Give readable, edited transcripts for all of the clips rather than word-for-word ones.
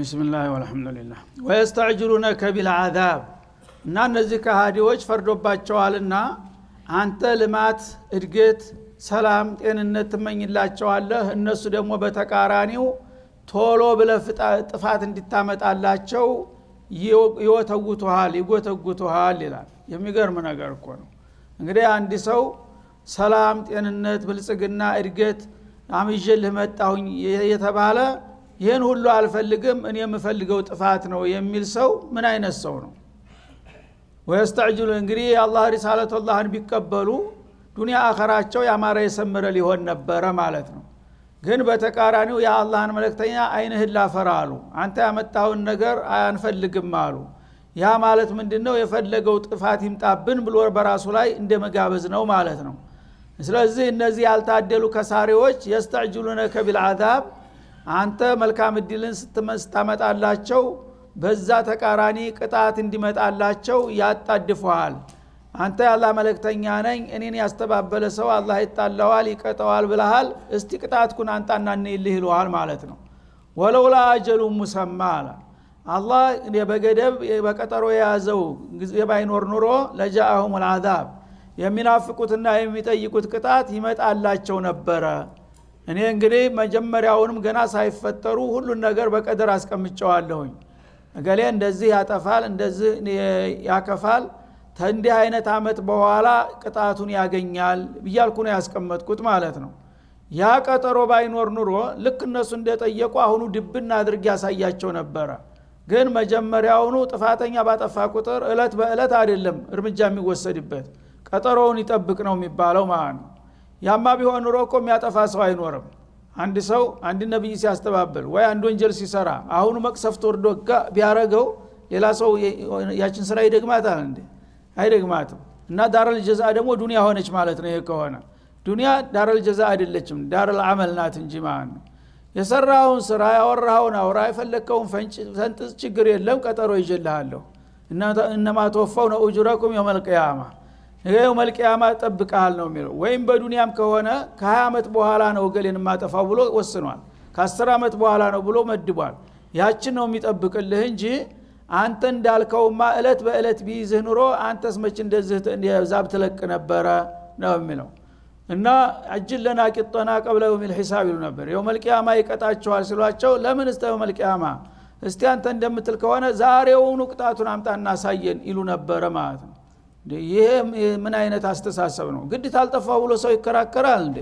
بسم الله والحمد لله ويستعجلونك بالعذاب እና እነዚህ ከሃዲዎች ፈርዶባቸዋልና አንተ ልማት እድገት ሰላም ጤንነት ትመኝላቸዋለህ እነሱ ደግሞ በተቃራኒው ቶሎ ብለህ ጥፋት እንድታመጣላቸው ይጎተጉቱሃል ይላል። የሚገርም ነገር እኮ ነው። እንግዲህ አንድ ሰው ሰላም ጤንነት ብልጽግና እድገት አምይዤልህ መጣሁኝ የተባለ ይሄን ሁሉ አልፈልግም እኔ የምፈልገው ጥፋት ነው የሚል ሰው ምን አይነት ሰው ነው? ወይስተዕጅሉ እንግዲህ አላህ ሪሳለቱላህን ቢቀበሉ ዱንያ አኸራቸው ያማረ የሰመረ ሊሆን ነበረ ማለት ነው። ግን በተቃራኒው የአላህን መልእክተኛ አይንህን ላፈራሉ አንተ ያመጣውን ነገር አንፈልግም አሉ። ያ ማለት ምንድነው? የፈለገው ጥፋት ይምጣብን ብሎ በራሱ ላይ እንደመጋበዝ ነው ማለት ነው። ስለዚህ እነዚህ ያልታደሉ ከሳሪዎች يستعجلونك بالعذاب አንተ መልካም እድልን ስትመጣላቸው በዛ ተቃራኒ ቅጣት እንዲመጣላቸው ያጣድፈዋል። አንተ ያላህ መልእክተኛ ነኝ እኔን ያስተባበለ ሰው አላህ ይጣላዋል ይቀጣዋል ብለሃል እስቲ ቅጣትኩን አንጣና እንይልህ ይለዋል ማለት ነው። ወለውላ አጀሉ ሙሰማ አላህ በገደብ በቀጠሮ የያዘው ጊዜ ባይኖር ኑሮ ለጃአሁም العذاب የሚናፍቁትና የሚጠይቁት ቅጣት ይመጣላቸው ነበረ። እኔ እንግዲህ መጀመሪያውንም ገና ሳይፈጠሩ ሁሉን ነገር በቀደር አስቀምጨዋለሁኝ። እገሌ እንደዚህ ያጠፋል እንደዚህ ያከፋል ተንዲህ አይነት አመት በኋላ ቅጣቱን ያገኛል ብያልኩ ነው ያስቀመጥኩት ማለት ነው። ያ ቀጠሮ ባይኖር ኑሮ ልክ እነሱ እንደጠየቁ አሁኑ ድብና አድርግ ያሳያቸው ነበረ። ግን መጀመሪያውኑ ጥፋተኛ ባጠፋ ቁጥር እለት በእለት አይደለም እርምጃ የሚወሰድበት ቀጠሮውን ይጠብቅ ነው የሚባለው ማለት ነው። ያማ ቢሆን ኑሮ እኮ የሚያጠፋ ሰው አይኖርም። አንድ ሰው አንድ ነብይ ሲያስተባብል ወይ አንድ ወንጀል ሲሰራ አሁኑ መቅሰፍት ወርዶ ቢያረገው ሌላ ሰው ያችን ስራ ይደግማታል እንዴ? አይደግማትም። እና ዳረል ጀዛ ደግሞ ዱንያ ሆነች ማለት ነው። ይሄ ከሆነ ዱንያ ዳረል ጀዛ አይደለችም ዳረል አመል ናት እንጂ ማለት ነው። የሰራውን ስራ ያወራውን አውራ የፈለከውን ፈንጥስ ችግር የለም ቀጠሮ ይጀልሃለሁ እነማ ተወፈውነ ኡጅረኩም የውመል ቂያማ ይሄው መልቂያማ ተጠብቃል ነው የሚለው። ወይም በዱንያም ከሆነ ከ20 አመት በኋላ ነው ገሌን ማጠፋው ብሎ ወስኗል። ከ10 አመት በኋላ ነው ብሎ መድቧል። ያችን ነው የሚጠብቅልህ እንጂ አንተ እንዳልከውማ እለት በእለት ቢይዝህ ኑሮ አንተስ መች እንደዚህ ዛብ ተለቅ ነበረ ነው የሚለው። እና አጅል ለና ቂጠና ቀብለ የውም الحساب ይሉ ነበር። የውመል ቂያማ ይቀጣቸዋል ሲሏቸው ለምን እስተ የውመል ቂያማ እስቲ አንተ እንደምትል ከሆነ ዛሬውኑ ቅጣቱን አምጣና ሳየን ይሉ ነበር ማለት ነው። ይሄ ምን አይነት አስተሳሰብ ነው? ግድ ታልጠፋው ብሎ ሰው ይከራከራል እንዴ?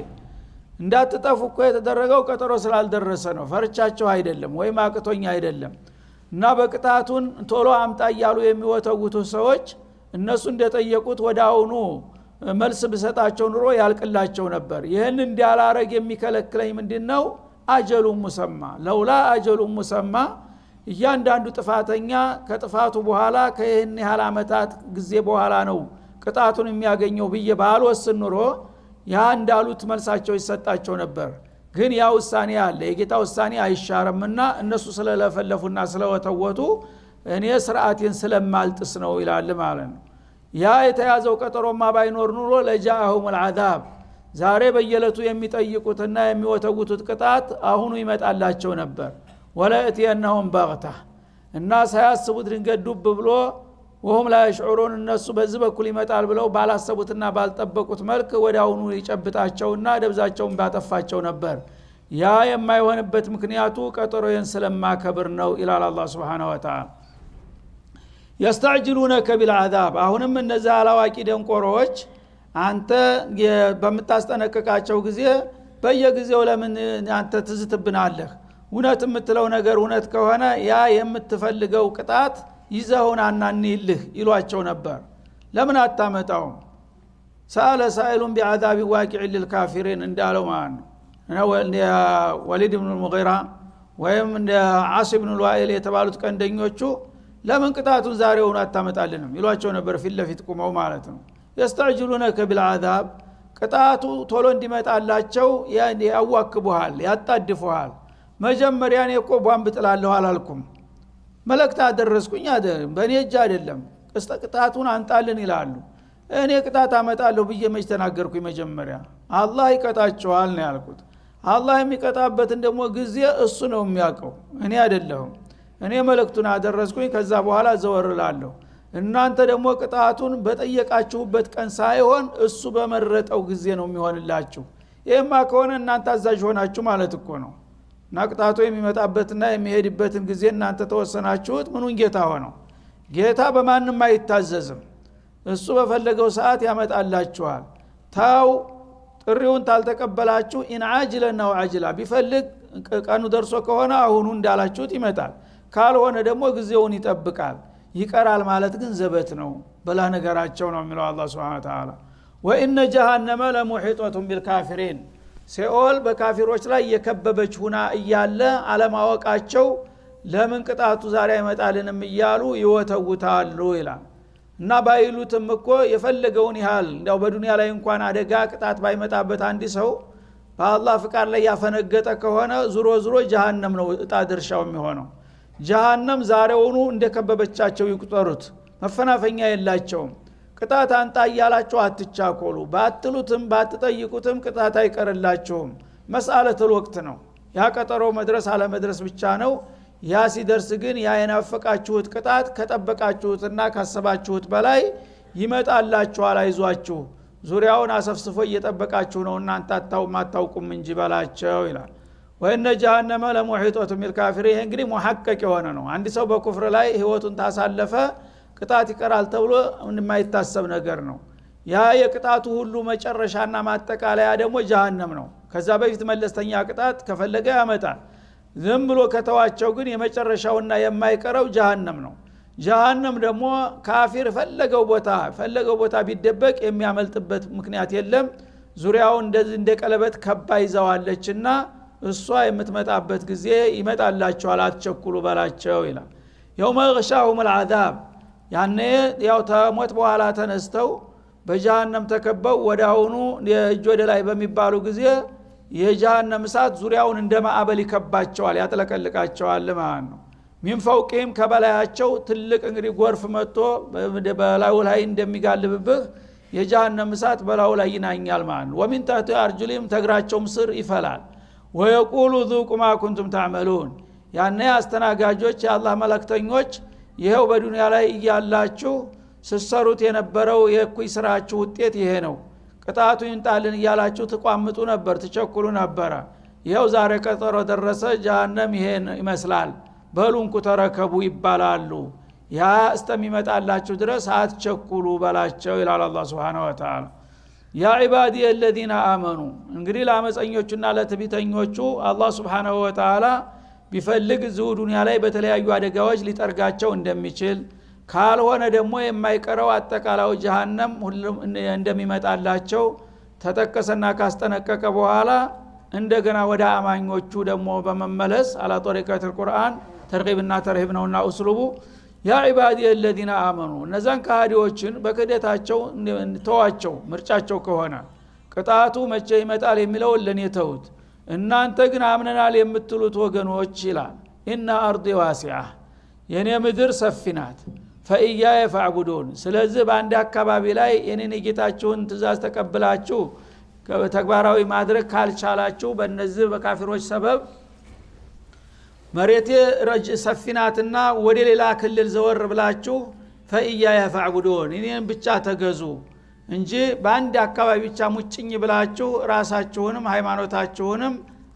እንዳትጠፉ እኮ የተደረገው ቀጠሮ ስላልደረሰ ነው ፈርቻቸው አይደለም ወይ ማቅቶኛ አይደለም። እና በቅጣቱን ቶሎ አምጣ ያሉ የሚወተውቱ ሰዎች እነሱ እንደጠየቁት ወዳውኑ መልስ በሰጣቸው ኑሮ ያልቅላቸው ነበር። ይሄን እንዲያላረግ የሚከለክለኝ ምንድነው? አጀሉ ሙሰማ ለውላ አጀሉ ሙሰማ እያንዳንዱ ጥፋተኛ ከጥፋቱ በኋላ ከይህን ያህል አመታት ጊዜ በኋላ ነው ቅጣቱን የሚያገኘው ብዬ ባልወስን ኑሮ ያ እንዳሉት መልሳቸው ይሰጣቸው ነበር። ግን ያ ውሳኔ አለ የጌታ ውሳኔ አይሻርምና እነሱ ስለለፈለፉና ስለወተወቱ እኔ ስርዓቴን ስለማልጥስ ነው ይላል ማለት ነው። ያ የተያዘው ቀጠሮማ ባይኖር ኑሮ ለጃአሁም العذاب ዛሬ በየለቱ የሚጠይቁትና የሚወተውቱት ቅጣት አሁኑ ይመጣላቸው ነበር። ወለእቲየነሁም በግታ እና ሳያስቡት ድንገት ዱብ ብሎ ወሁም ላ ይሽዑሩን እነሱ በዚህ በኩል ይመጣል ብለው ባላሰቡትና ባልጠበቁት መልክ ወዲያውኑ ይጨብጣቸውና ደብዛቸውን ባጠፋቸው ነበር። ያ የማይሆንበት ምክንያቱ ቀጠሮን ስለማከብር ነው ይላል አላህ Subhanahu Wa Ta'ala። يستعجلونك بالعذاب አሁንም እነዚህ አላዋቂ ደንቆሮች አንተ በመታስጠነቀቃቸው ጊዜ በየጊዜው ለምን አንተ ትዝትብናለህ? እውነት የምትለው ነገር እውነት ከሆነ ያ የምትፈልገው ቅጣት ይዘውና እናንይልህ ይሏቸው ነበር። ለምን አታመጣውም? سأل سائل بعذاب واقع للكافرين እንዳለው ማለት ነው። ወሊድ ኢብኑ ሙጊራ ወይም ዓሲብ ኢብኑ ልዋኢል የተባሉት ቀንደኞቹ ለምን ቅጣቱን ዛሬውን አታመጣልንም ይሏቸው ነበር ፊት ለፊት ቆመው ማለት ነው። يستعجلونك بالعذاب ቅጣቱ ቶሎ እንዲመጣላቸው ያዋክቡሃል ያጣድፉሃል። መጀመሪያ እኔ እኮ ቧንብ ጥላለሁ አላልኩም መልእክት አደረስኩኝ አይደል በእኔ እጅ አይደለም ቅጣቱን አንጣልን ይላሉ። እኔ ቅጣት አመጣለሁ ብዬ መች ተናገርኩኝ? መጀመሪያ አላህ ይቀጣቸዋል ነው ያልኩት። አላህ የሚቀጣበትን ደግሞ ጊዜ እሱ ነው የሚያውቀው እኔ አይደለሁም። እኔ መልእክቱን አደረስኩኝ ከዛ በኋላ ዘወርላለሁ እናንተ ደግሞ ቅጣቱን በጠየቃችሁበት ቀን ሳይሆን እሱ በመረጠው ጊዜ ነው የሚሆንላችሁ ይሄማ ከሆነ እናንተ አዛዥ ሆናችሁ ማለት እኮ ነው እና ቅጣቱ የሚመጣበትና የሚሄድበትን ጊዜ እናንተ ተወሰናችሁት ምኑን ጌታ ሆነው ጌታ በማንም አይታዘዝም እሱ በፈለገው ሰዓት ያመጣላችኋል ታው ጥሪውን ታልተቀበላችሁ ኢን አጅለና ወአጅላ ቢፈልግ ቀኑ ደርሶ ከሆነ አሁኑ እንዳላችሁት ይመጣል ካልሆነ ደግሞ ጊዜውን ይጠብቃል ይቀራል ማለት ግን ዘበት ነው በላ ነገራቸው ነው የሚለው አላህ Subhanahu Wa Ta'ala ወኢነ ጀሃነመ ለሙሒጦቱን ቢልካፊሪን ሲኦል በካፊሮች ላይ የከበበች ሁና እያለ አለማወቃቸው ለምን ቅጣቱ ዛሬ አይመጣልንም እያሉ ይወተውታሉ ይላል እና ባይሉትም እኮ የፈለገውን ያህል እንደው በዱንያ ላይ እንኳን አደጋ ቅጣት ባይመጣበት አንዲ ሰው በአላህ ፍቃድ ላይ ያፈነገጠ ከሆነ ዙሮ ዙሮ ጀሃነም ነው እጣ ድርሻው የሚሆነው ጀሃነም ዛሬውኑ እንደከበበቻቸው ይቁጠሩት መፈናፈኛ የላቸውም ቅጣት አንጣ ያላችሁ አትቻኮሉ ባትሉትም ባትጠይቁትም ቅጣት አይቀርላችሁም መስአለቱል ወቅት ነው ያ ቀጠሮ መድረስ አለ መድረስ ብቻ ነው ያ ሲደርስ ግን ያ የናፈቃችሁት ቅጣት ከጠበቃችሁትና ካሰባችሁት በላይ ይመጣላችኋል አይዟችሁ ዙሪያውን አሰፍስፎ እየጠበቃችሁ ነው እናንተ አታውቁም እንጂ በላቸው ይላል ወእነ ጀሃነመ ለሙሒጦቱን ቢልካፊሪን ይሄ እንግዲህ ሙሐቀቅ የሆነ ነው አንድ ሰው በኩፍር ላይ ህይወቱን ታሳለፈ ቅጣት ይቀራል ተብሎ የማይታሰብ ነገር ነው ያ የቅጣቱ ሁሉ መጨረሻና ማጠቃለያ ደግሞ ጀሃነም ነው ከዛ በፊት መለስተኛ ቅጣት ከፈለገ ያመጣል ዝም ብሎ ከተዋቸው ግን የመጨረሻውና የማይቀረው ጀሃነም ነው ጀሃነም ደግሞ ካፊር ፈለገው ቦታ ቢደበቅ የሚያመልጥበት ምክንያት የለም ዙሪያው እንደዚህ እንደ ቀለበት ከባ ይዘዋለችና እሷ የምትመጣበት ጊዜ ይመጣላቸዋል አትቸኩሉ በላቸው ይላል የውመ የግሻሁም العذاب ያኔ ያው ተሞት በኋላ ተነስተው በጀሃነም ተከበው ወዳውኑ የእጅ ወደ ላይ በሚባሉ ጊዜ የጀሃነም እሳት ዙሪያውን እንደማዕበል ይከባቸዋል ያጥለቀልቃቸዋል ማለት ነው ሚን ፈውቂም ከበላያቸው ትልቅ እንግዲህ ጎርፍ መጥቶ በላዩ ላይ እንደሚጋልብብህ የጀሃነም እሳት በላዩ ላይ ይናኛል ማለት ነው ወሚን ታህቲ አርጁሊም ተግራቸውም ስር ይፈላል ወየቁሉ ذوقوا ما كنتم تعملون ያኔ አስተናጋጆች የአላህ መላእክተኞች ይሄው በዱንያ ላይ እያላችሁ ስሰሩት የነበረው የኩይ ስራችሁ ውጤት ይሄ ነው ቅጣቱ ይንጣልን እያላችሁ ተቋምጡ ነበር ተቸኩሉ ነበር ይሄው ዛሬ ቀጠሮ ደረሰ ጀሃነም ይሄን ይመስላል በሉንኩ ተረከቡ ይባላሉ ያ እስተሚመጣላችሁ ድረስ አትቸኩሉ በላቸው ይላል አላህ Subhanahu Wa Ta'ala ያ ዒባዲ الذين آمنوا እንግዲህ ለአመፀኞቹና ለትዕቢተኞቹ አላህ Subhanahu Wa Ta'ala ቢፈልግ እዚሁ ዱንያ ላይ በተለያዩ አደጋዎች ሊጠርጋቸው እንደሚችል ካልሆነ ደግሞ የማይቀረው አጠቃላው ጀሃነም ሁሉም እንደሚመጣላቸው ተጠቀሰና ካስጠነቀቀ በኋላ እንደገና ወደ አማኞቹ ደግሞ በመመለስ አላ ጦሪቀተል ቁርአን ተርጊብና ተርሂብ ነውና ኡስሉቡ ያ ዒባዲ الذين آمنوا እነዛን ካህዲዎችን በክደታቸው ተዋቸው ምርጫቸው ከሆነ ቅጣቱ መቼ ይመጣል የሚለው ለኔ ተውት እናንተ ግን አምነናል የምትሉት ወገኖች ይላል ኢነ አርዲ ዋሲዓ የኔ ምድር ሰፊ ናት ፈኢያየ ፈዕቡዱን ስለዚህ በአንድ አካባቢ ላይ የኔን ጌታችሁን ትእዛዝ ተቀብላችሁ ተግባራዊ ማድረግ ካልቻላችሁ በእነዚህ በካፊሮች ሰበብ መሬቴ ሰፊ ናትና ወደ ሌላ ክልል ዘወር ብላችሁ ፈኢያየ ፈዕቡዱን እኔን ብቻ ተገዙ እንጂ በአንድ አካባቢ ብቻ ሙጭኝ ብላችሁ ራሳችሁንም ሃይማኖታችሁንም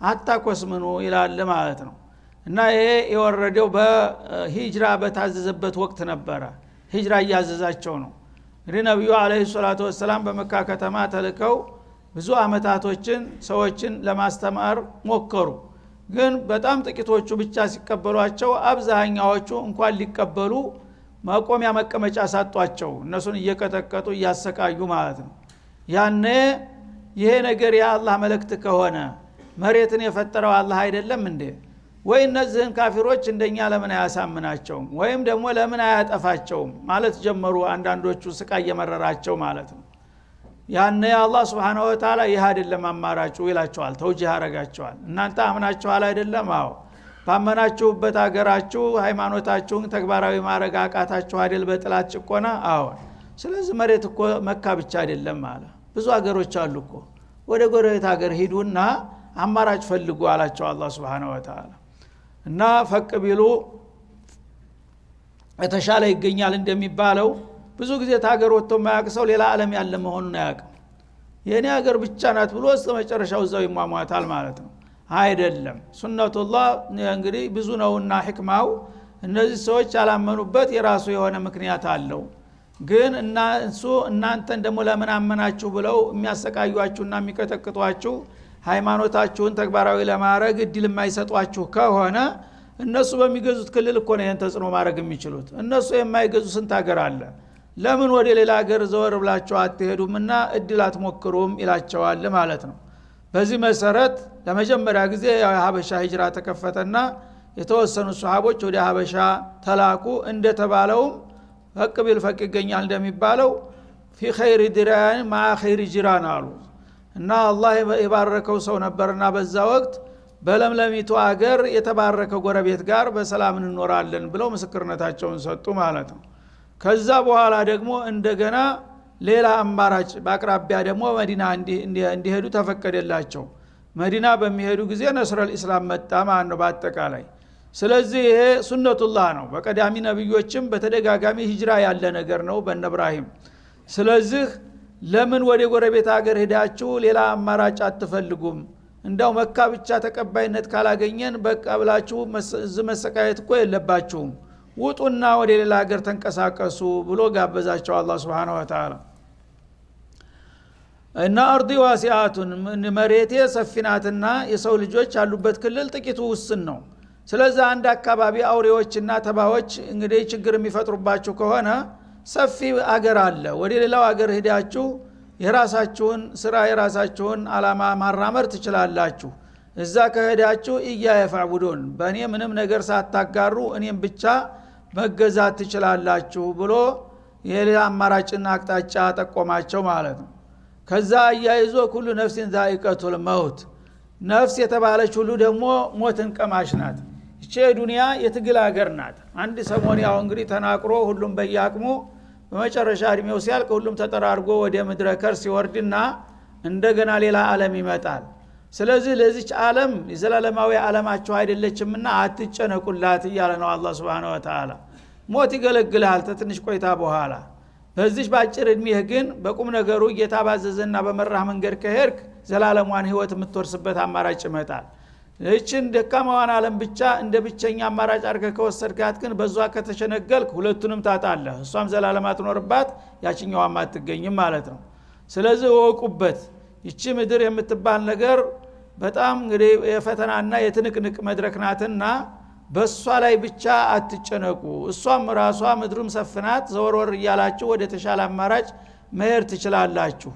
አታቆስምኑ ይላል ማለት ነው እና ይሄ የወረደው በሂጅራ በታዘዘበት ወቅት ነበረ ሂጅራ ያዘዛቸው ነው እንግዲህ ነብዩ አለይሂ ሰላቱ ወሰለም በመካ ከተማ ተልከው ብዙ አመታቶችን ሰዎችን ለማስተማር ሞከሩ ግን በጣም ጥቂቶቹ ብቻ ሲቀበሏቸው አብዛኛዎቹ እንኳን ሊቀበሉ ማቆሚያ መቀመጫ ሳጧቸው እነሱን እየቀጠቀጡ እያሰቃዩ ማለት ነው ያኔ ይሄ ነገር የአላህ መልእክት ከሆነ መሬትን የፈጠረው አላህ አይደለም እንዴ ወይ እነዚህን ካፊሮች እንደኛ ለምን አያሳምናቸውም ወይም ደግሞ ለምን አያጠፋቸውም ማለት ጀመሩ አንዳንዶቹ ስቃይ የመረራቸው ማለት ነው ያኔ አላህ Subhanahu Wa Ta'ala ይህ አይደለም አማራጩ ይላቸዋል ተውጂህ ያረጋቸዋል እናንተ አምናችኋል አይደለም አዎ ባመናችሁበት ሀገራችሁ ሃይማኖታችሁን ተግባራዊ ማድረግ አቃታችሁ አይደል በጥላት ጭቆና አዎ ስለዚህ መሬት እኮ መካ ብቻ አይደለም ማለት ብዙ ሀገሮች አሉ እኮ ወደ ጎረቤት ሀገር ሂዱና አማራጭ ፈልጉ አላቸው አላህ Subhanahu Wa Ta'ala እና ፈቅ ቢሉ የተሻለ ይገኛል እንደሚባለው ብዙ ጊዜ ታገር ወጥቶ ማያቅ ሰው ሌላ ዓለም ያለ መሆኑን አያውቅም። የኔ ሀገር ብቻ ናት ብሎ እስከ መጨረሻው እዛው ይሟሟታል ማለት ነው። አይደለም። ሱነቱላህ እንግዲህ ብዙ ነውና ህክማው እነዚህ ሰዎች ያላመኑበት የራሱ የሆነ ምክንያት አለው። ግን እናንተን ደግሞ ለምን አመናችሁ ብለው የሚያሰቃዩአችሁና የሚቀጠቅጧችሁ ሃይማኖታችሁን ተግባራዊ ለማድረግ እድል የማይሰጧችሁ ከሆነ እነሱ በሚገዙት ክልል እኮ ነው ተጽዕኖ ማድረግ የሚችሉት። እነሱ የማይገዙ ስንት ሀገር አለ። ለምን ወደ ሌላ ሀገር ዘወር ብላችሁ አትሄዱምና እድል አትሞክሩም ይላቸዋል ማለት ነው። በዚህ መሰረት ለመጀመሪያ ጊዜ የሀበሻ ሂጅራ ተከፈተና የተወሰኑ ሱሐቦች ወደ ሀበሻ ተላኩ። እንደተባለውም ፈቅ ቢል ፈቅ ይገኛል እንደሚባለው ፊ ኸይር ዲራን ማ ኸይር ጅራን አሉ እና አላህ የባረከው ሰው ነበርና በዛ ወቅት በለምለሚቱ አገር የተባረከ ጎረቤት ጋር በሰላም እንኖራለን ብለው ምስክርነታቸውን ሰጡ ማለት ነው። ከዛ በኋላ ደግሞ እንደገና ሌላ አማራጭ በአቅራቢያ ደግሞ መዲና እንዲሄዱ ተፈቀደላቸው። መዲና በሚሄዱ ጊዜ ነስረል ኢስላም መጣ ማለት ነው በአጠቃላይ። ስለዚህ ይሄ ሱነቱላህ ነው። በቀዳሚ ነብዮችም በተደጋጋሚ ሂጅራ ያለ ነገር ነው በእነ ኢብራሂም። ስለዚህ ለምን ወደ ጎረቤት ሀገር ሄዳችሁ ሌላ አማራጭ አትፈልጉም? እንዳው መካ ብቻ ተቀባይነት ካላገኘን በቃ ብላችሁ መሰቃየት እኮ የለባችሁም፣ ውጡና ወደ ሌላ ሀገር ተንቀሳቀሱ ብሎ ጋበዛቸው አላህ Subhanahu Wa Ta'ala። እና አርዲ ዋሲአቱን መሬቴ ሰፊናትና የሰው ልጆች ያሉበት ክልል ጥቂቱ ውስን ነው። ስለዚህ አንድ አካባቢ አውሬዎችና ተባዎች እንግዲህ ችግር የሚፈጥሩባችሁ ከሆነ ሰፊ አገር አለ። ወደ ሌላው አገር ሄዳችሁ የራሳችሁን ስራ የራሳችሁን አላማ ማራመር ትችላላችሁ። እዛ ከሄዳችሁ ኢያየፋቡዱን በእኔ ምንም ነገር ሳታጋሩ እኔም ብቻ መገዛት ትችላላችሁ ብሎ የሌላ አማራጭና አቅጣጫ ጠቆማቸው ማለት ነው። ከዛ አያይዞ ኩሉ ነፍሲን ዛኢቀቱል መውት፣ ነፍስ የተባለች ሁሉ ደግሞ ሞትን ቀማሽ ናት። እቺ ዱንያ የትግል ሀገር ናት። አንድ ሰሞን ያው እንግዲህ ተናቅሮ ሁሉም በያቅሙ በመጨረሻ እድሜው ሲያልቅ ሁሉም ተጠራርጎ ወደ ምድረ ከርስ ሲወርድና እንደገና ሌላ ዓለም ይመጣል። ስለዚህ ለዚች ዓለም የዘላለማዊ ዓለማችሁ አይደለችምና አትጨነቁላት እያለ ነው አላህ Subhanahu Wa Ta'ala። ሞት ይገለግልሃል ትንሽ ቆይታ በኋላ። በዚህ ባጭር እድሜህ ግን በቁም ነገሩ ጌታ ባዘዘና በመራህ መንገድ ከሄድክ ዘላለማን ህይወት የምትወርስበት አማራጭ ይመጣል። እቺን ደካማዋን ዓለም ብቻ እንደ ብቸኛ አማራጭ አድርገህ ከወሰድካት ግን በዛ ከተሸነገልክ ሁለቱንም ታጣለህ። እሷም ዘላለም አትኖርባት፣ ያቺኛዋም አትገኝም ማለት ነው። ስለዚህ ወቁበት። ይቺ ምድር የምትባል ነገር በጣም እንግዲህ የፈተናና የትንቅንቅ መድረክ ናትና በሷ ላይ ብቻ አትጨነቁ። እሷም ራሷ ምድሩም ሰፍናት፣ ዘወርወር እያላችሁ ወደ ተሻለ አማራጭ መሄድ ትችላላችሁ።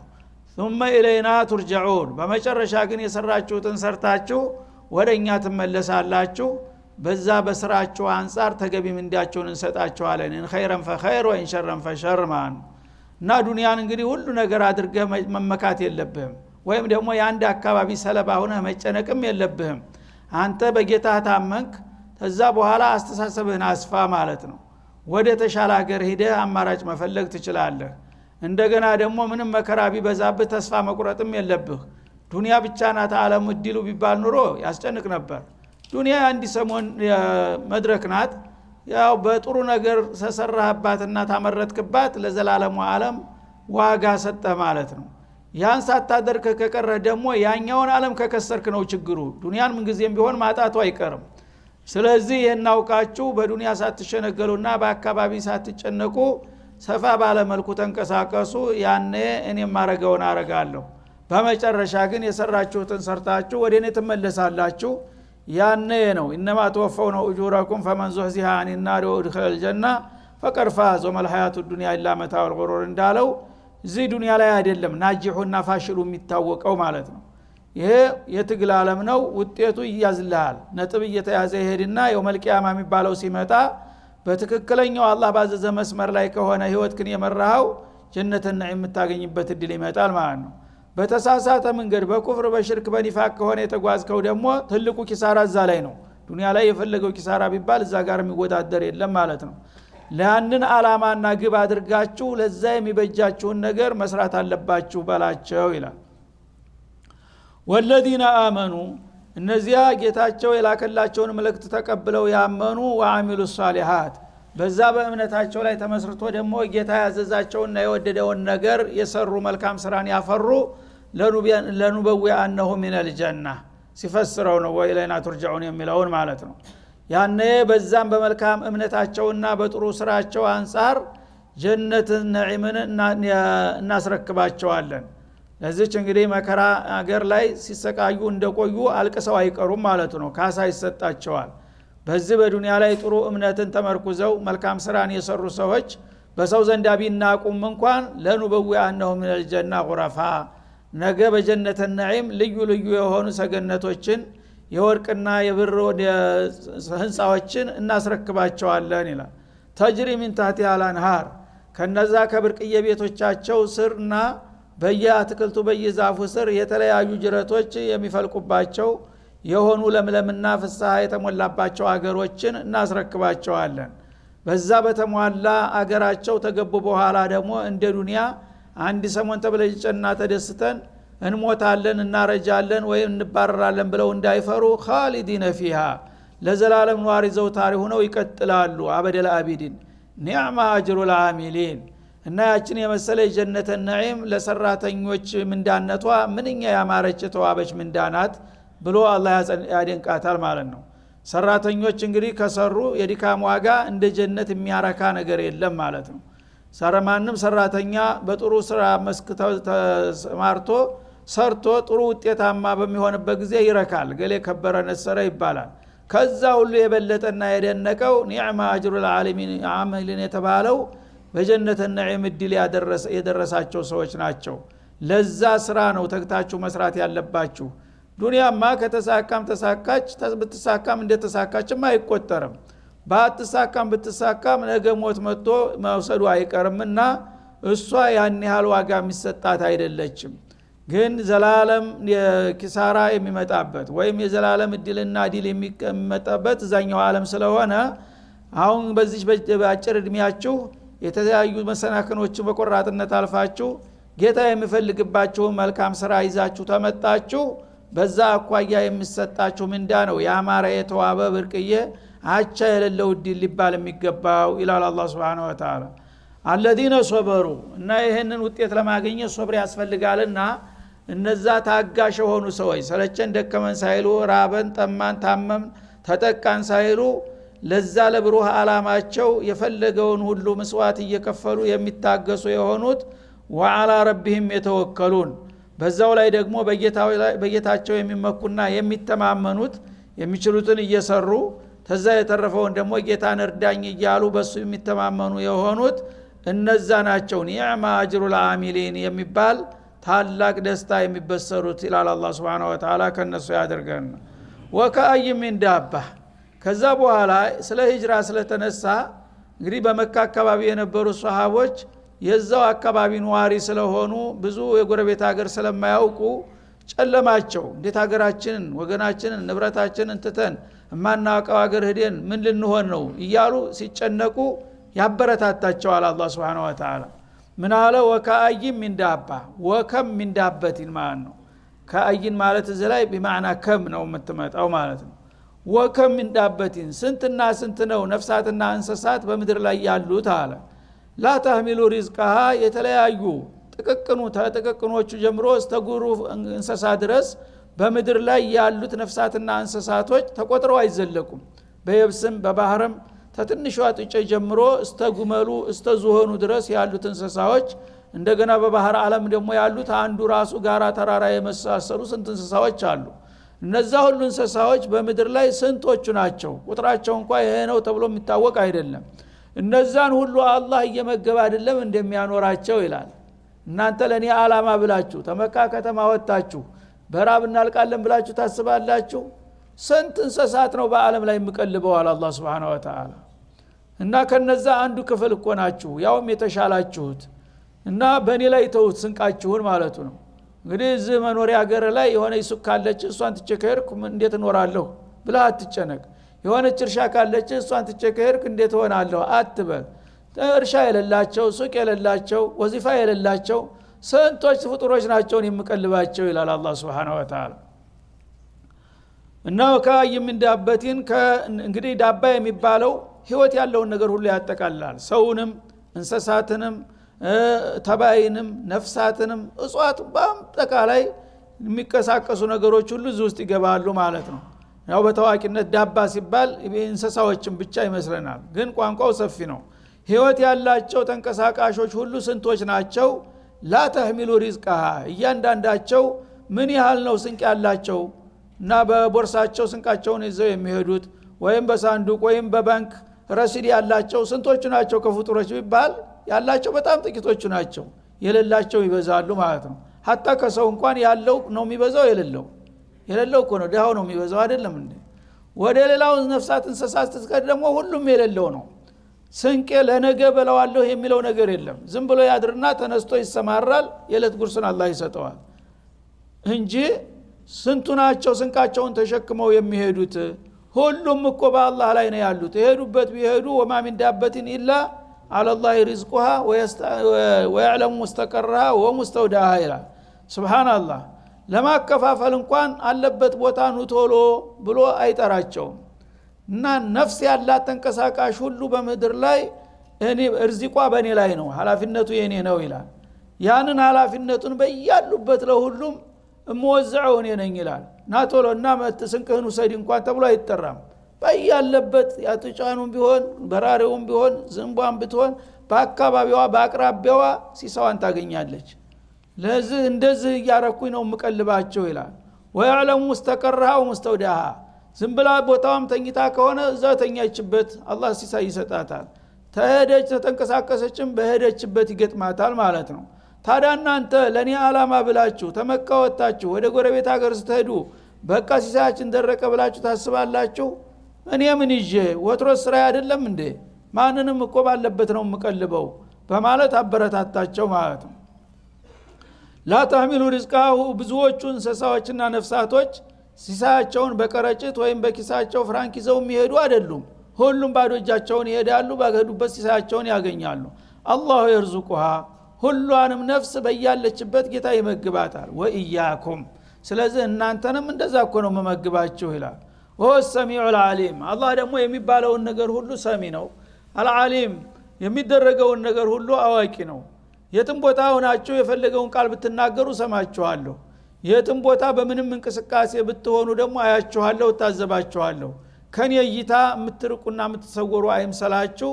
ثم إلينا ترجعون። በመጨረሻ ግን የሰራችሁትን ሰርታችሁ ወደኛ ትመለሳላችሁ። በዛ በስራችሁ አንፃር ተገቢ ምንዳችሁን እንሰጣችኋለን። ان خيرا فخير وان شرا فشر ማን እና ዱንያን እንግዲህ ሁሉ ነገር አድርገህ መመካት የለብህም፣ ወይም ደግሞ የአንድ አካባቢ ሰለባ ሆነህ መጨነቅም የለብህም። አንተ በጌታህ ታመንክ፣ ከዛ በኋላ አስተሳሰብህን አስፋ ማለት ነው። ወደ ተሻለ ሀገር ሄደህ አማራጭ መፈለግ ትችላለህ። እንደገና ደግሞ ምንም መከራ ቢበዛብህ ተስፋ መቁረጥም የለብህ። ዱንያ ብቻ ናት ዓለም እድሉ ቢባል ኑሮ ያስጨንቅ ነበር። ዱንያ አንድ ሰሞን መድረክ ናት። ያው በጥሩ ነገር ተሰራህባትና ታመረትክባት ለዘላለሙ ዓለም ዋጋ ሰጠህ ማለት ነው። ያን ሳታደርክ ከቀረህ ደግሞ ያኛውን ዓለም ከከሰርክ ነው ችግሩ። ዱንያን ምን ጊዜም ቢሆን ማጣቱ አይቀርም። ስለዚህ የናውቃችሁ በዱንያ ሳትሸነገሉና በአካባቢ ሳትጨነቁ ሰፋ ባለ መልኩ ተንቀሳቀሱ። ያኔ እኔም ማረገውን አረጋለሁ። በመጨረሻ ግን የሰራችሁትን ሰርታችሁ ወደ እኔ ትመለሳላችሁ። ያኔ ነው ኢነማ ተወፈውነ ኡጁረኩም ፈመን ዙህዚሃ አኒን ናሪ ወኡድኺለል ጀና ፈቀድ ፋዘ ወመል ሐያቱ ዱንያ ኢላ መታኡል ጉሩር እንዳለው እዚህ ዱንያ ላይ አይደለም ናጂሁና ፋሽሉ የሚታወቀው ማለት ነው። ይሄ የትግል ዓለም ነው። ውጤቱ ይያዝልሃል። ነጥብ እየተያዘ ይሄድና የውመል ቂያማ የሚባለው ሲመጣ በትክክለኛው አላህ ባዘዘ መስመር ላይ ከሆነ ህይወትክን የመራው ጀነትን የምታገኝበት እድል ይመጣል ማለት ነው። በተሳሳተ መንገድ በኩፍር በሽርክ በኒፋቅ ከሆነ የተጓዝከው ደግሞ ትልቁ ኪሳራ እዛ ላይ ነው። ዱንያ ላይ የፈለገው ኪሳራ ቢባል እዛ ጋር የሚወዳደር የለም ማለት ነው። ለያንን ዓላማና ግብ አድርጋችሁ ለዛ የሚበጃችሁን ነገር መስራት አለባችሁ በላቸው ይላል። ወለዲና አመኑ፣ እነዚያ ጌታቸው የላከላቸውን መልእክት ተቀብለው ያመኑ ወአሚሉ ሷሊሃት በዛ በእምነታቸው ላይ ተመስርቶ ደግሞ ጌታ ያዘዛቸውና የወደደውን ነገር የሰሩ መልካም ስራን ያፈሩ ለኑበዊአነሁ ሚነል ጀና ሲፈስረው ነው ወኢለይና ቱርጃኡን የሚለውን ማለት ነው። ያኔ በዛም በመልካም እምነታቸውና በጥሩ ስራቸው አንፃር ጀነትን ነዒምን እናስረክባቸዋለን። ለዚች እንግዲህ መከራ አገር ላይ ሲሰቃዩ እንደቆዩ አልቅሰው አይቀሩም ማለት ነው። ካሳ ይሰጣቸዋል። በዚህ በዱንያ ላይ ጥሩ እምነትን ተመርኩዘው መልካም ስራን የሰሩ ሰዎች በሰው ዘንድ ቢናቁም እንኳን ለኑበዊአነሁ ሚነል ጀና ጉረፋ ነገ በጀነተ ነዒም ልዩ ልዩ የሆኑ ሰገነቶችን የወርቅና የብር ህንፃዎችን እናስረክባቸዋለን ይላል። ተጅሪ ሚን ታህቲሃ አልአንሃር ከነዛ ከብርቅዬ ቤቶቻቸው ስርና በየአትክልቱ በየዛፉ ስር የተለያዩ ጅረቶች የሚፈልቁባቸው የሆኑ ለምለምና ፍስሐ የተሞላባቸው አገሮችን እናስረክባቸዋለን። በዛ በተሟላ አገራቸው ተገቡ በኋላ ደግሞ እንደ ዱንያ አንድ ሰሞን ተብለጭና ተደስተን እንሞታለን እናረጃለን ወይም እንባረራለን ብለው እንዳይፈሩ ኻሊዲነ ፊሃ ለዘላለም ኗሪ ዘውታሪ ሆነው ይቀጥላሉ። አበደል አቢዲን ኒዕማ አጅሩል አሚሊን እና ያችን የመሰለ የጀነተ ነዒም ለሰራተኞች ምንዳነቷ ምንኛ ያማረች ተዋበች ምንዳናት ብሎ አላህ ያደንቃታል ማለት ነው። ሰራተኞች እንግዲህ ከሰሩ የድካም ዋጋ እንደ ጀነት የሚያረካ ነገር የለም ማለት ነው። ማንም ሰራተኛ በጥሩ ስራ መስክ ተማርቶ ሰርቶ ጥሩ ውጤታማ በሚሆንበት ጊዜ ይረካል። ገሌ ከበረ ነሰረ ይባላል። ከዛ ሁሉ የበለጠና የደነቀው ኒዕማ አጅሩል አሚሊን የተባለው በጀነተ ነዒም እድል የደረሳቸው ሰዎች ናቸው። ለዛ ስራ ነው ተግታችሁ መስራት ያለባችሁ። ዱንያማ ከተሳካም ተሳካች ብትሳካም እንደተሳካችም አይቆጠርም። ባትሳካም ብትሳካም ነገ ሞት መጥቶ መውሰዱ አይቀርምና እሷ ያን ያህል ዋጋ የሚሰጣት አይደለችም። ግን ዘላለም የኪሳራ የሚመጣበት ወይም የዘላለም እድልና ዲል የሚመጣበት እዛኛው ዓለም ስለሆነ አሁን በዚህ በአጭር እድሜያችሁ የተለያዩ መሰናክኖችን በቆራጥነት አልፋችሁ ጌታ የሚፈልግባችሁ መልካም ስራ ይዛችሁ ተመጣችሁ በዛ አኳያ የሚሰጣችሁ ምንዳ ነው ያማረ የተዋበ ብርቅዬ አቻ የሌለው እድል ሊባል የሚገባው ይላል አላህ Subhanahu Wa Ta'ala። አለዚነ ሶበሩ እና ይሄንን ውጤት ለማግኘት ሶብር ያስፈልጋልና እነዛ ታጋሽ የሆኑ ሰዎች ሰለቸን ደከመን ሳይሉ ራበን ጠማን ታመም ተጠቃን ሳይሉ ለዛ ለብሩህ አላማቸው የፈለገውን ሁሉ መስዋዕት እየከፈሉ የሚታገሱ የሆኑት ወዓላ ረቢሂም የተወከሉን በዛው ላይ ደግሞ በጌታቸው የሚመኩና የሚተማመኑት የሚችሉትን እየሰሩ ተዛ የተረፈውን ደግሞ ጌታን እርዳኝ እያሉ በሱ የሚተማመኑ የሆኑት እነዛ ናቸው ኒዕማ አጅሩል አሚሊን የሚባል ታላቅ ደስታ የሚበሰሩት ይላል አላህ Subhanahu Wa Ta'ala። ከነሱ ያደርገን። ወከአይ ሚን ዳባ ከዛ በኋላ ስለ ሂጅራ ስለተነሳ እንግዲህ በመካ አካባቢ የነበሩ ሱሐቦች የዛው አካባቢ ነዋሪ ስለሆኑ ብዙ የጎረቤት ሀገር ስለማያውቁ ጨለማቸው። እንዴት ሀገራችንን ወገናችንን ንብረታችንን ትተን ማናውቀው ሀገር ሄደን ምን ልንሆን ነው እያሉ ሲጨነቁ ያበረታታቸዋል አላህ Subhanahu Wa Ta'ala። ምን አለ ወከአይ ሚን ዳባ ወከም ሚን ዳበቲን ማለት ነው። ከአይን ማለት እዚህ ላይ በማዕና ከም ነው የምትመጣው ማለት ነው። ወከም ሚን ዳበቲን ስንትና ስንት ነው ነፍሳትና እንስሳት በምድር ላይ ያሉት አለ። ላ ተህሚሉ ሪዝቀሃ የተለያዩ ጥቅቅኖቹ ጀምሮ እስከ ግዙፍ እንስሳ ድረስ በምድር ላይ ያሉት ነፍሳትና እንስሳቶች ተቆጥረው አይዘለቁም። በየብስም በባህርም ተትንሿ ጥጬ ጀምሮ እስከ ጉመሉ እስከ ዝሆኑ ድረስ ያሉት እንስሳዎች እንደገና በባህር ዓለም ደግሞ ያሉት አንዱ ራሱ ጋራ ተራራ የመሳሰሉ ስንት እንስሳዎች አሉ። እነዛ ሁሉ እንስሳዎች በምድር ላይ ስንቶቹ ናቸው? ቁጥራቸው እንኳን ይሄ ነው ተብሎ የሚታወቅ አይደለም። እነዛን ሁሉ አላህ እየመገበ አይደለም እንደሚያኖራቸው ይላል። እናንተ ለኔ ዓላማ ብላችሁ ተመካ ከተማ ወጣችሁ በራብ እናልቃለን ብላችሁ ታስባላችሁ? ስንት እንስሳት ነው በአለም ላይ የሚቀልበው አላህ Subhanahu Wa Ta'ala። እና ከነዛ አንዱ ክፍል እኮ ናችሁ ያውም የተሻላችሁት እና በእኔ ላይ ተውት ስንቃችሁን ማለቱ ነው። እንግዲህ እዚህ መኖሪያ ሀገር ላይ የሆነ ሱቅ ካለች እሷን ትቸከርኩ እንዴት እኖራለሁ ብለህ አትጨነቅ። የሆነች እርሻ ካለች እሷን ትቸከርኩ እንዴት ሆናለሁ አትበል። እርሻ የሌላቸው ሱቅ የሌላቸው ወዚፋ የሌላቸው ስንቶች ፍጡሮች ናቸው የሚቀልባቸው ይላል አላህ Subhanahu Wa Ta'ala። እና ከአይ ሚን ዳበቲን እንግዲህ ዳባ የሚባለው ህይወት ያለውን ነገር ሁሉ ያጠቃልላል። ሰውንም እንስሳትንም ተባይንም ነፍሳትንም እጽዋት በአጠቃላይ የሚከሳከሱ ነገሮች ሁሉ እዚህ ውስጥ ይገባሉ ማለት ነው። ያው በታዋቂነት ዳባ ሲባል እንስሳዎችን ብቻ ይመስለናል፣ ግን ቋንቋው ሰፊ ነው። ህይወት ያላቸው ተንቀሳቃሾች ሁሉ ስንቶች ናቸው? ላ ተህሚሉ ሪዝቃሃ እያንዳንዳቸው ምን ያህል ነው ስንቅ ያላቸው እና በቦርሳቸው ስንቃቸውን ይዘው የሚሄዱት ወይም በሳንዱቅ ወይም በባንክ ረሲድ ያላቸው ስንቶቹ ናቸው? ከፍጡሮች ቢባል ያላቸው በጣም ጥቂቶቹ ናቸው። የሌላቸው ይበዛሉ ማለት ነው። ሀታ ከሰው እንኳን ያለው ነው የሚበዛው፣ የሌለው እኮ ነው ድሃው ነው የሚበዛው አይደለም እንዴ? ወደ ሌላው ነፍሳት እንስሳት ስትቀር ደግሞ ሁሉም የሌለው ነው። ስንቄ ለነገ በለዋለሁ የሚለው ነገር የለም። ዝም ብሎ ያድርና ተነስቶ ይሰማራል። የዕለት ጉርሱን አላህ ይሰጠዋል እንጂ ስንቱ ናቸው ስንቃቸውን ተሸክመው የሚሄዱት? ሁሉም እኮ በአላህ ላይ ነው ያሉት። የሄዱበት ቢሄዱ ወማ ሚን ዳበትን ኢላ አለላህ ሪዝቁሃ ወያዕለሙ ሙስተቀረሃ ወሙስተውዳሃ ይላል። ሱብሃንአላህ። ለማከፋፈል እንኳን አለበት ቦታ ኑቶሎ ብሎ አይጠራቸውም። እና ነፍስ ያላት ተንቀሳቃሽ ሁሉ በምድር ላይ እኔ እርዚቋ በእኔ ላይ ነው፣ ኃላፊነቱ የኔ ነው ይላል። ያንን ኃላፊነቱን በያሉበት ለሁሉም እመወዝዐው እኔ ነኝ ይላል። ናቶሎ እና ስንቅህን ውሰድ እንኳን ተብሎ አይጠራም። በያለበት ያጥጫኑም ቢሆን በራሪውም ቢሆን ዝንቧን ብትሆን በአካባቢዋ በአቅራቢያዋ ሲሳዋን ታገኛለች። ለዚህ እንደዚህ እያረኩኝ ነው የምቀልባቸው ይላል። ወያዕለሙ ሙስተቀረሃ ወሙስተውዳሃ ዝም ብላ ቦታዋም ተኝታ ከሆነ እዛ ተኛችበት አላህ ሲሳይ ይሰጣታል። ተሄደች ተንቀሳቀሰችም በሄደችበት ይገጥማታል ማለት ነው። ታዲያ እናንተ ለኔ አላማ ብላችሁ ተመካ ወጣችሁ ወደ ጎረቤት ሀገር ስትሄዱ በቃ ሲሳያችን ደረቀ ብላችሁ ታስባላችሁ? እኔ ምን ይዤ ወትሮስ ስራ አይደለም እንዴ? ማንንም እኮ ባለበት ነው የምቀልበው በማለት አበረታታቸው ማለት ነው። ላ ተህሚሉ ሪዝቃሁ ብዙዎቹ እንስሳዎችና ነፍሳቶች ሲሳያቸውን በከረጢት ወይም በኪሳቸው ፍራንክ ይዘው የሚሄዱ አይደሉም። ሁሉም ባዶ እጃቸውን ይሄዳሉ። ባገዱበት ሲሳያቸውን ያገኛሉ። አላሁ የርዙቁሃ ሁሏንም ነፍስ በያለችበት ጌታ ይመግባታል። ወኢያኩም ስለዚህ እናንተንም እንደዛ እኮ ነው መመግባችሁ ይላል። ወሆ ሰሚዑል ዓሊም አላህ ደግሞ የሚባለውን ነገር ሁሉ ሰሚ ነው። አልዓሊም የሚደረገውን ነገር ሁሉ አዋቂ ነው። የትም ቦታ ሆናችሁ የፈለገውን ቃል ብትናገሩ ሰማችኋለሁ። የትም ቦታ በምንም እንቅስቃሴ ብትሆኑ ደግሞ አያችኋለሁ፣ ታዘባችኋለሁ። ከኔ እይታ የምትርቁና የምትሰወሩ አይምሰላችሁ።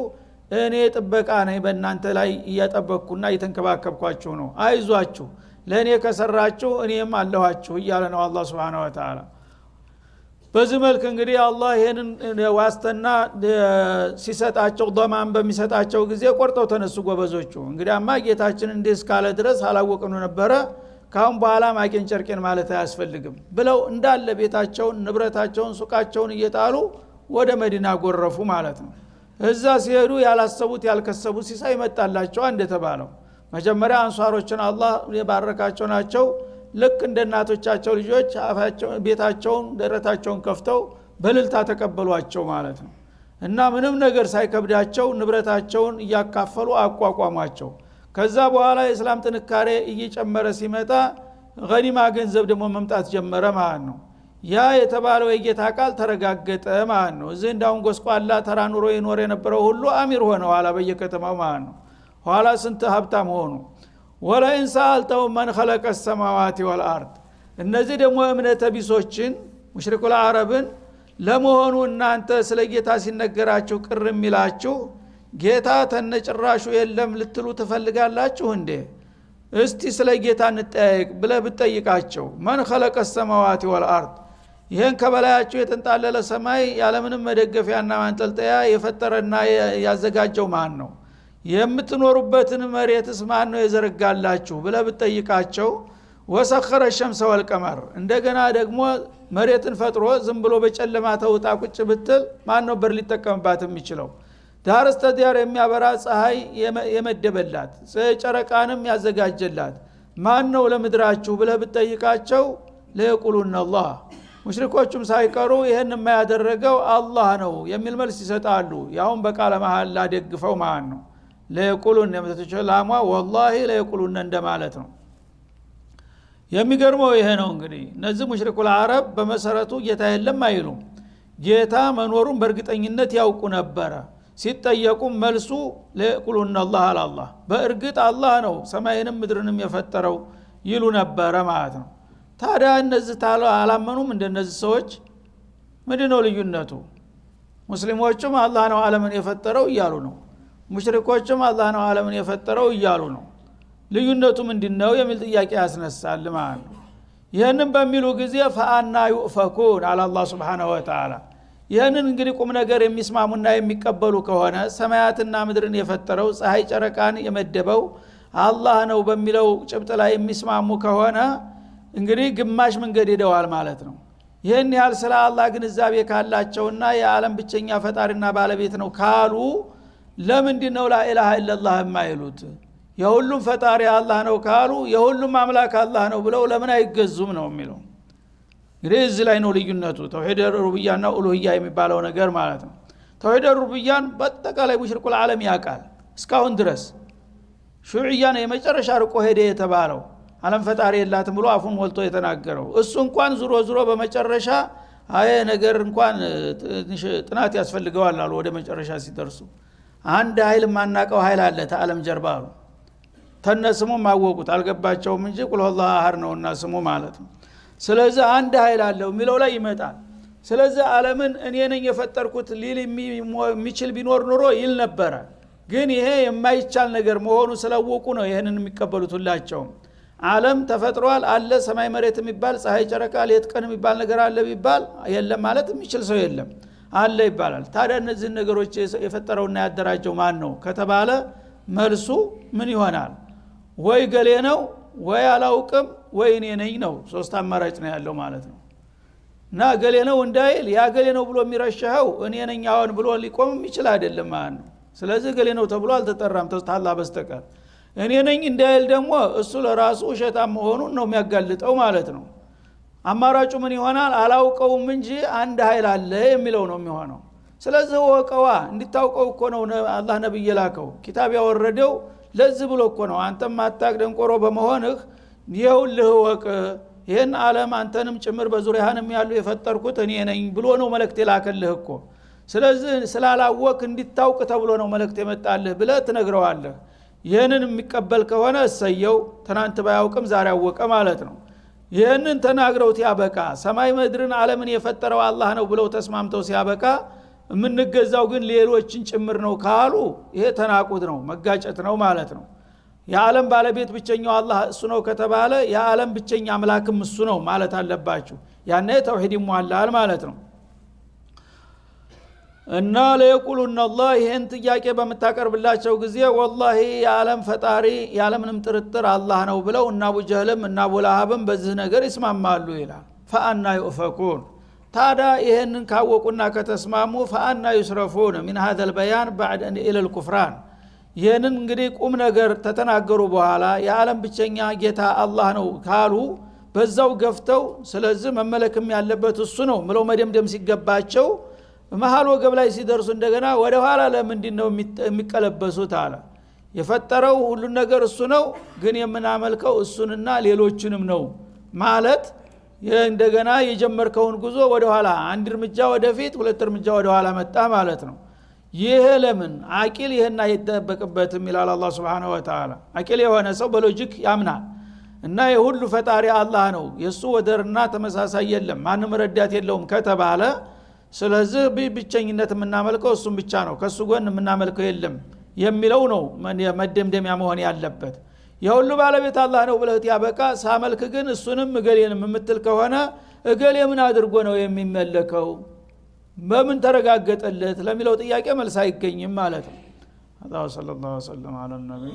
እኔ ጥበቃ ነኝ በእናንተ ላይ እያጠበቅኩና እየተንከባከብኳችሁ ነው። አይዟችሁ ለእኔ ከሰራችሁ እኔም አለኋችሁ እያለ ነው አላህ ሱብሓነሁ ወተዓላ። በዚህ መልክ እንግዲህ አላህ ይህንን ዋስትና ሲሰጣቸው ዶማን በሚሰጣቸው ጊዜ ቆርጠው ተነሱ ጎበዞቹ። እንግዲያማ ጌታችን እንዲህ እስካለ ድረስ አላወቅኑ ነበረ፣ ካሁን በኋላ ማቄን ጨርቄን ማለት አያስፈልግም ብለው እንዳለ ቤታቸውን ንብረታቸውን ሱቃቸውን እየጣሉ ወደ መዲና ጎረፉ ማለት ነው። እዛ ሲሄዱ ያላሰቡት ያልከሰቡት ሲሳይ ይመጣላቸው እንደተባለው መጀመሪያ አንሷሮችን አላህ የባረካቸው ናቸው። ልክ እንደ እናቶቻቸው ልጆች ቤታቸውን ደረታቸውን ከፍተው በልልታ ተቀበሏቸው ማለት ነው። እና ምንም ነገር ሳይከብዳቸው ንብረታቸውን እያካፈሉ አቋቋሟቸው። ከዛ በኋላ የእስላም ጥንካሬ እየጨመረ ሲመጣ ገኒማ ገንዘብ ደግሞ መምጣት ጀመረ ማለት ነው። ያ የተባለው የጌታ ቃል ተረጋገጠ ማለት ነው። እዚህ እንዳውን ጎስቋላ ተራ ኑሮ ይኖር የነበረው ሁሉ አሚር ሆነ ኋላ በየከተማው ማለት ነው። ኋላ ስንት ሀብታም ሆኑ። ወለኢን ሰአልተሁም መን ኸለቀ ሰማዋት ወልአርድ እነዚህ ደግሞ እምነተ ቢሶችን ሙሽሪኩል አረብን ለመሆኑ እናንተ ስለ ጌታ ሲነገራችሁ ቅር የሚላችሁ ጌታ ተነጭራሹ የለም ልትሉ ትፈልጋላችሁ እንዴ? እስቲ ስለ ጌታ እንጠያየቅ ብለህ ብትጠይቃቸው መን ኸለቀ ሰማዋት ወልአርድ ይሄን ከበላያችሁ የተንጣለለ ሰማይ ያለምንም መደገፊያና ማንጠልጠያ የፈጠረና ያዘጋጀው ማን ነው? የምትኖሩበትን መሬትስ ማን ነው የዘረጋላችሁ ብለህ ብትጠይቃቸው ወሰኸረ ሸምሰ ወልቀመር እንደገና ደግሞ መሬትን ፈጥሮ ዝም ብሎ በጨለማ ተውጣ ቁጭ ብትል ማን ነው በር ሊጠቀምባት የሚችለው? ዳር እስተ ዳር የሚያበራ ፀሐይ የመደበላት ጨረቃንም ያዘጋጀላት ማን ነው ለምድራችሁ ብለህ ብትጠይቃቸው ለየቁሉነ አላህ ሙሽሪኮቹም ሳይቀሩ ይሄን የማያደረገው አላህ ነው የሚል መልስ ይሰጣሉ። ያውን በቃለ መሐላ ደግፈው ማለት ነው። ለየቁሉነ የምትችላማ ወላሂ ለየቁሉነ እንደማለት ነው። የሚገርመው ይሄ ነው እንግዲህ እነዚህ ሙሽሪኩል አረብ በመሰረቱ ጌታ የለም አይሉም። ጌታ መኖሩን በእርግጠኝነት ያውቁ ነበረ። ሲጠየቁ መልሱ ለቁሉን አላህ አላህ በእርግጥ አላህ ነው ሰማይንም ምድርንም የፈጠረው ይሉ ነበር ማለት ነው። ታዲያ እነዚህ አላመኑም እንደነዚህ ሰዎች ምንድነው ልዩነቱ? ሙስሊሞችም አላህ ነው ዓለምን የፈጠረው እያሉ ነው፣ ሙሽሪኮችም አላህ ነው ዓለምን የፈጠረው እያሉ ነው። ልዩነቱ ምንድነው የሚል ጥያቄ ያስነሳል ማለት ነው። ይህንን በሚሉ ጊዜ ፈአና ዩፈኩን አለ አላህ Subhanahu Wa Ta'ala። ይህንን እንግዲህ ቁም ነገር የሚስማሙና የሚቀበሉ ከሆነ ሰማያትና ምድርን የፈጠረው ፀሐይ ጨረቃን የመደበው አላህ ነው በሚለው ጭብጥ ላይ የሚስማሙ ከሆነ እንግዲህ ግማሽ መንገድ ሄደዋል ማለት ነው። ይህን ያህል ስለ አላህ ግንዛቤ ካላቸውና የዓለም ብቸኛ ፈጣሪና ባለቤት ነው ካሉ ለምንድነው ላኢላሃ ኢላላህ የማይሉት? የሁሉም ፈጣሪ አላህ ነው ካሉ የሁሉም አምላክ አላህ ነው ብለው ለምን አይገዙም ነው የሚለው። እንግዲህ እዚህ ላይ ነው ልዩነቱ ተውሂድ ሩቡቢያና ኡሉሂያ የሚባለው ነገር ማለት ነው። ተውሂድ ሩቡቢያን በአጠቃላይ ሙሽሪኩል ዓለም ያውቃል እስካሁን ድረስ። ሹዕያ ነው የመጨረሻ ርቆ ሄደ የተባለው ዓለም ፈጣሪ የላትም ብሎ አፉን ሞልቶ የተናገረው እሱ እንኳን ዙሮ በመጨረሻ አየ ነገር እንኳን ጥናት ያስፈልገዋል አሉ። ወደ መጨረሻ ሲደርሱ አንድ ኃይል ማናቀው ኃይል አለ ተዓለም ጀርባ አሉ። ተነስሙ ማወቁት አልገባቸውም እንጂ ቁል ሁወላሁ አሐድ ነውና ስሙ ማለት ነው። ስለዚህ አንድ ኃይል አለው የሚለው ላይ ይመጣል። ስለዚህ ዓለምን እኔ ነኝ የፈጠርኩት ሊል የሚችል ቢኖር ኑሮ ይል ነበር። ግን ይሄ የማይቻል ነገር መሆኑ ስለወቁ ነው ይሄንን የሚቀበሉት ሁላቸውም። ዓለም ተፈጥሯል አለ ሰማይ መሬት የሚባል ፀሐይ ጨረቃ ሌት ቀን የሚባል ነገር አለ ቢባል የለም ማለት የሚችል ሰው የለም አለ ይባላል። ታዲያ እነዚህ ነገሮች የፈጠረውና ያደራጀው ማን ነው ከተባለ መልሱ ምን ይሆናል? ወይ ገሌ ነው ወይ አላውቅም ወይ እኔ ነኝ ነው። ሶስት አማራጭ ነው ያለው ማለት ነው። እና ገሌ ነው እንዳይል ያ ገሌ ነው ብሎ የሚረሻው እኔ ነኝ አሁን ብሎ ሊቆም ይችላል አይደለም ማለት ነው። ስለዚህ ገሌ ነው ተብሎ አልተጠራም ተስታላ በስተቀር እኔ ነኝ እንዳይል ደግሞ እሱ ለራሱ ሸታም መሆኑን ነው የሚያጋልጠው ማለት ነው። አማራጩ ምን ይሆናል? አላውቀውም እንጂ አንድ ኃይል አለ የሚለው ነው የሚሆነው። ስለዚህ ወቀዋ እንድታውቀው እኮ ነው አላህ ነብይ ላከው ኪታብ ያወረደው ለዚህ ብሎ እኮ ነው። አንተም አታቅ ደንቆሮ በመሆንህ ይኸውልህ ወቅ ይሄን ዓለም አንተንም ጭምር በዙሪያህንም ያሉ የፈጠርኩት እኔ ነኝ ብሎ ነው መልእክት የላከልህ እኮ። ስለዚህ ስላላወቅ እንድታውቅ ተብሎ ነው መልእክት የመጣልህ ብለህ ትነግረዋለህ። ይህንን የሚቀበል ከሆነ እሰየው ትናንት ባያውቅም ዛሬ አወቀ ማለት ነው። ይህንን ተናግረውት ያበቃ ሰማይ ምድርን ዓለምን የፈጠረው አላህ ነው ብለው ተስማምተው ሲያበቃ የምንገዛው ግን ሌሎችን ጭምር ነው ካሉ ይሄ ተናቁት ነው መጋጨት ነው ማለት ነው። የዓለም ባለቤት ብቸኛው አላህ እሱ ነው ከተባለ የዓለም ብቸኛ አምላክም እሱ ነው ማለት አለባችሁ። ያኔ ተውሂድ ይሟላል ማለት ነው። እና ለየቁሉን አላህ ይሄን ጥያቄ በመታቀርብላቸው ጊዜ ወላሂ የዓለም ፈጣሪ የዓለምንም ጥርጥር አላህ ነው ብለው እና አቡ ጀህልም እና አቡ ለሃብም በዚህ ነገር ይስማማሉ ይላል። ፈአና ዩፈኩን ታዲያ ይሄንን ካወቁና ከተስማሙ ፈአና ይስረፉን من هذا البيان بعد ان الى الكفران ይሄንን እንግዲህ ቁም ነገር ተተናገሩ በኋላ የዓለም ብቸኛ ጌታ አላህ ነው ካሉ በዛው ገፍተው ስለዚህ መመለክም ያለበት እሱ ነው ብለው መደምደም ሲገባቸው መሃል ወገብ ላይ ሲደርሱ እንደገና ወደ ኋላ ለምንድነው የሚቀለበሱት አለ። የፈጠረው ሁሉ ነገር እሱ ነው ግን የምናመልከው እሱንና ሌሎችንም ነው ማለት እንደገና የጀመርከውን ጉዞ ወደ ኋላ አንድ እርምጃ ወደፊት ሁለት እርምጃ ወደ ኋላ መጣ ማለት ነው። ይሄ ለምን አቂል ይሄን አይተበቅበትም ይላል አላህ Subhanahu Wa Ta'ala። አቂል የሆነ ሰው በሎጂክ ያምናል እና የሁሉ ፈጣሪ አላህ ነው የሱ ወደርና ተመሳሳይ የለም ማንም ረዳት የለውም ከተባለ ስለዚህ ብቸኝነት የምናመልከው እሱን ብቻ ነው ከሱ ጎን የምናመልከው የለም የሚለው ነው መደምደሚያ መሆን ያለበት። የሁሉ ባለቤት አላህ ነው ብለህ ያበቃ ሳመልክ ግን እሱንም እገሌንም የምትል ከሆነ እገሌ ምን አድርጎ ነው የሚመለከው በምን ተረጋገጠለት ለሚለው ጥያቄ መልስ አይገኝም ማለት ነው። አላሁ ሰለላሁ ዐለይሂ ወሰለም አለ ነብይ